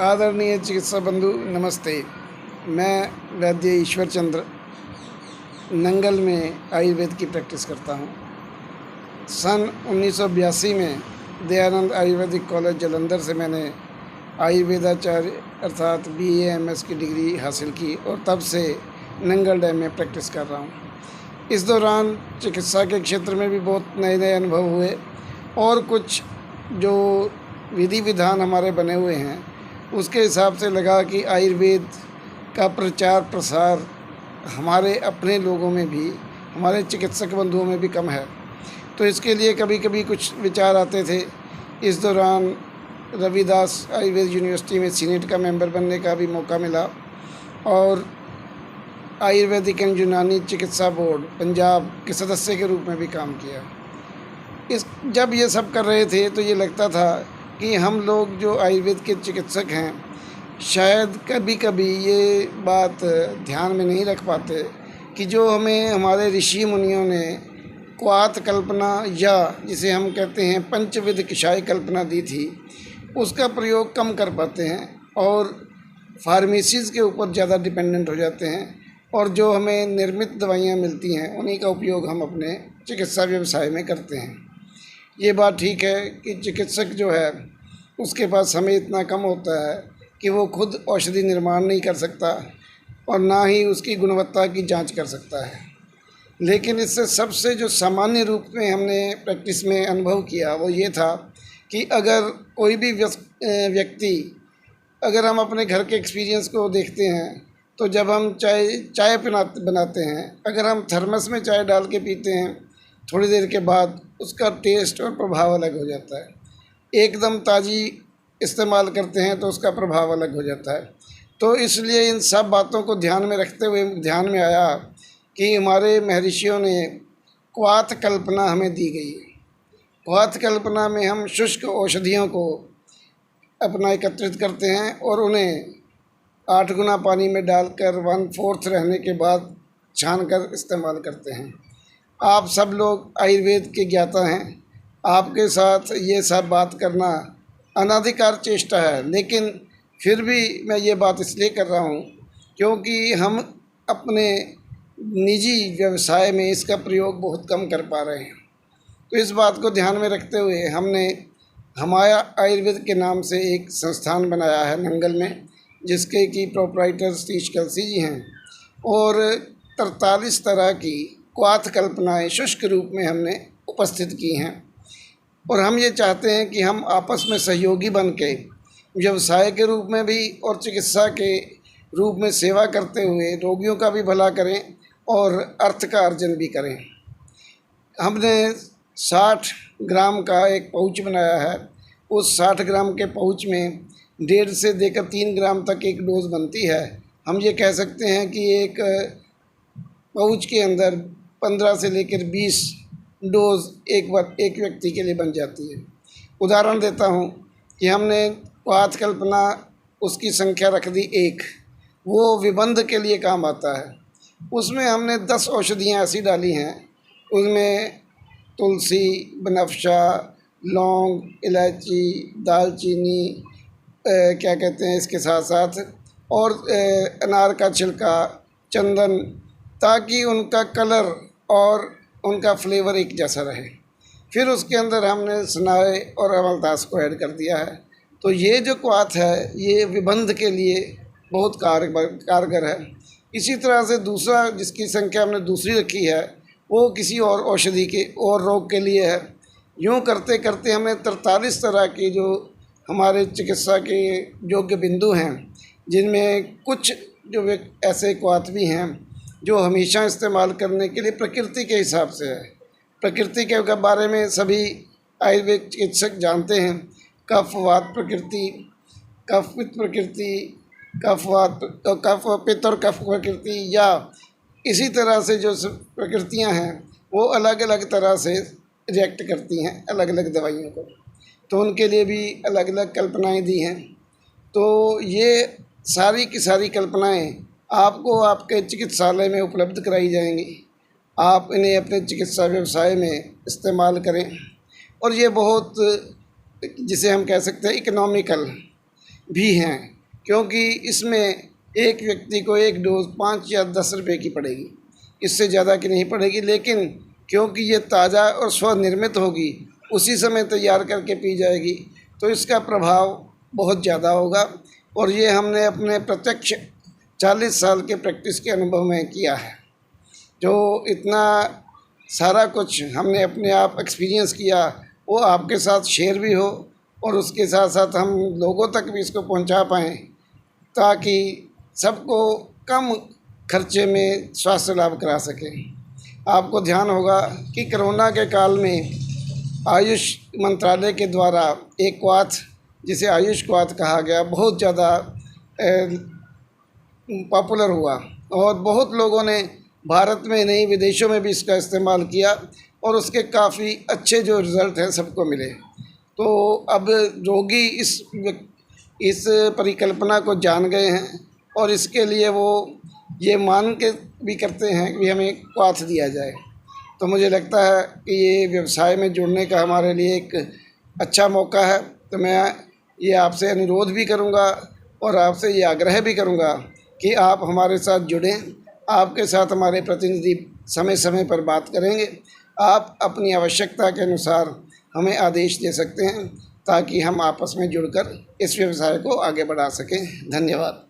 आदरणीय चिकित्सा बंधु नमस्ते। मैं वैद्य ईश्वर चंद्र नंगल में आयुर्वेद की प्रैक्टिस करता हूँ। सन 1982 में दयानंद आयुर्वेदिक कॉलेज जालंधर से मैंने आयुर्वेदाचार्य अर्थात BA MS की डिग्री हासिल की और तब से नंगल डैम में प्रैक्टिस कर रहा हूँ। इस दौरान चिकित्सा के क्षेत्र में भी बहुत नए नए अनुभव हुए और कुछ जो विधि विधान हमारे बने हुए हैं उसके हिसाब से लगा कि आयुर्वेद का प्रचार प्रसार हमारे अपने लोगों में भी, हमारे चिकित्सक बंधुओं में भी कम है। तो इसके लिए कभी कभी कुछ विचार आते थे। इस दौरान रविदास आयुर्वेद यूनिवर्सिटी में सीनेट का मेंबर बनने का भी मौका मिला और आयुर्वेदिक एंड यूनानी चिकित्सा बोर्ड पंजाब के सदस्य के रूप में भी काम किया। जब ये सब कर रहे थे तो ये लगता था कि हम लोग जो आयुर्वेद के चिकित्सक हैं शायद कभी कभी ये बात ध्यान में नहीं रख पाते कि जो हमें हमारे ऋषि मुनियों ने क्वाथ कल्पना या जिसे हम कहते हैं पंचविध किशाई कल्पना दी थी उसका प्रयोग कम कर पाते हैं और फार्मेसीज़ के ऊपर ज़्यादा डिपेंडेंट हो जाते हैं और जो हमें निर्मित दवाइयाँ मिलती हैं उन्हीं का उपयोग हम अपने चिकित्सा व्यवसाय में करते हैं। ये बात ठीक है कि चिकित्सक जो है उसके पास समय इतना कम होता है कि वो खुद औषधि निर्माण नहीं कर सकता और ना ही उसकी गुणवत्ता की जांच कर सकता है। लेकिन इससे सबसे जो सामान्य रूप में हमने प्रैक्टिस में अनुभव किया वो ये था कि अगर कोई भी व्यक्ति, अगर हम अपने घर के एक्सपीरियंस को देखते हैं तो जब हम चाय बनाते हैं, अगर हम थर्मस में चाय डाल के पीते हैं थोड़ी देर के बाद उसका टेस्ट और प्रभाव अलग हो जाता है। एकदम ताज़ी इस्तेमाल करते हैं तो उसका प्रभाव अलग हो जाता है। तो इसलिए इन सब बातों को ध्यान में रखते हुए ध्यान में आया कि हमारे महर्षियों ने क्वाथ कल्पना हमें दी गई है। क्वाथ कल्पना में हम शुष्क औषधियों को अपना एकत्रित करते हैं और उन्हें 8 गुना पानी में डालकर 1/4 रहने के बाद छान कर इस्तेमाल करते हैं। आप सब लोग आयुर्वेद के ज्ञाता हैं, आपके साथ ये सब बात करना अनाधिकार चेष्टा है, लेकिन फिर भी मैं ये बात इसलिए कर रहा हूँ क्योंकि हम अपने निजी व्यवसाय में इसका प्रयोग बहुत कम कर पा रहे हैं। तो इस बात को ध्यान में रखते हुए हमने हमारा आयुर्वेद के नाम से एक संस्थान बनाया है नंगल में, जिसके कि प्रोपराइटर सतीश कलसी जी हैं और 43 तरह की क्वाथ कल्पनाएँ शुष्क रूप में हमने उपस्थित की हैं। और हम ये चाहते हैं कि हम आपस में सहयोगी बन के व्यवसाय के रूप में भी और चिकित्सा के रूप में सेवा करते हुए रोगियों का भी भला करें और अर्थ का अर्जन भी करें। हमने 60 ग्राम का एक पाउच बनाया है। उस 60 ग्राम के पाउच में 1.5 से लेकर 3 ग्राम तक एक डोज बनती है। हम ये कह सकते हैं कि एक पाउच के अंदर 15 से लेकर 20 डोज एक व्यक्ति के लिए बन जाती है। उदाहरण देता हूँ कि हमने क्वाथ कल्पना उसकी संख्या रख दी 1, वो विबंध के लिए काम आता है। उसमें हमने 10 औषधियाँ ऐसी डाली हैं, उसमें तुलसी, बनफशा, लौंग, इलायची, दालचीनी, क्या कहते हैं इसके साथ साथ और अनार का छिलका, चंदन, ताकि उनका कलर और उनका फ्लेवर एक जैसा रहे। फिर उसके अंदर हमने सनाए और अमलतास को ऐड कर दिया है। तो ये जो क्वाथ है ये विबंध के लिए बहुत कारगर है। इसी तरह से दूसरा जिसकी संख्या हमने दूसरी रखी है वो किसी और औषधि के और रोग के लिए है। यूँ करते करते हमने 43 तरह की जो हमारे चिकित्सा के योग्य बिंदु हैं, जिनमें कुछ जो ऐसे क्वाथ भी हैं जो हमेशा इस्तेमाल करने के लिए प्रकृति के हिसाब से है। प्रकृति के बारे में सभी आयुर्वेद चिकित्सक जानते हैं। कफ वात प्रकृति, कफ पित्त प्रकृति, कफ पित्त और कफ प्रकृति, या इसी तरह से जो प्रकृतियां हैं वो अलग अलग तरह से रिएक्ट करती हैं अलग अलग दवाइयों को, तो उनके लिए भी अलग अलग कल्पनाएं दी हैं। तो ये सारी की सारी कल्पनाएं आपको आपके चिकित्सालय में उपलब्ध कराई जाएंगी। आप इन्हें अपने चिकित्सा व्यवसाय में इस्तेमाल करें और ये बहुत, जिसे हम कह सकते हैं, इकोनॉमिकल भी हैं। क्योंकि इसमें एक व्यक्ति को एक डोज 5 या 10 रुपए की पड़ेगी, इससे ज़्यादा की नहीं पड़ेगी। लेकिन क्योंकि ये ताज़ा और स्वनिर्मित होगी, उसी समय तैयार करके पी जाएगी, तो इसका प्रभाव बहुत ज़्यादा होगा। और ये हमने अपने प्रत्यक्ष 40 साल के प्रैक्टिस के अनुभव में किया है। जो इतना सारा कुछ हमने अपने आप एक्सपीरियंस किया, वो आपके साथ शेयर भी हो और उसके साथ साथ हम लोगों तक भी इसको पहुंचा पाएँ, ताकि सबको कम खर्चे में स्वास्थ्य लाभ करा सकें। आपको ध्यान होगा कि कोरोना के काल में आयुष मंत्रालय के द्वारा एक क्वाथ, जिसे आयुष क्वाथ कहा गया, बहुत ज़्यादा पॉपुलर हुआ और बहुत लोगों ने भारत में नहीं विदेशों में भी इसका इस्तेमाल किया और उसके काफ़ी अच्छे जो रिज़ल्ट हैं सबको मिले। तो अब रोगी इस परिकल्पना को जान गए हैं और इसके लिए वो ये मान के भी करते हैं कि हमें क्वाथ दिया जाए। तो मुझे लगता है कि ये व्यवसाय में जुड़ने का हमारे लिए एक अच्छा मौका है। तो मैं ये आपसे अनुरोध भी करूँगा और आपसे ये आग्रह भी करूँगा कि आप हमारे साथ जुड़ें। आपके साथ हमारे प्रतिनिधि समय समय पर बात करेंगे। आप अपनी आवश्यकता के अनुसार हमें आदेश दे सकते हैं, ताकि हम आपस में जुड़कर इस व्यवसाय को आगे बढ़ा सकें। धन्यवाद।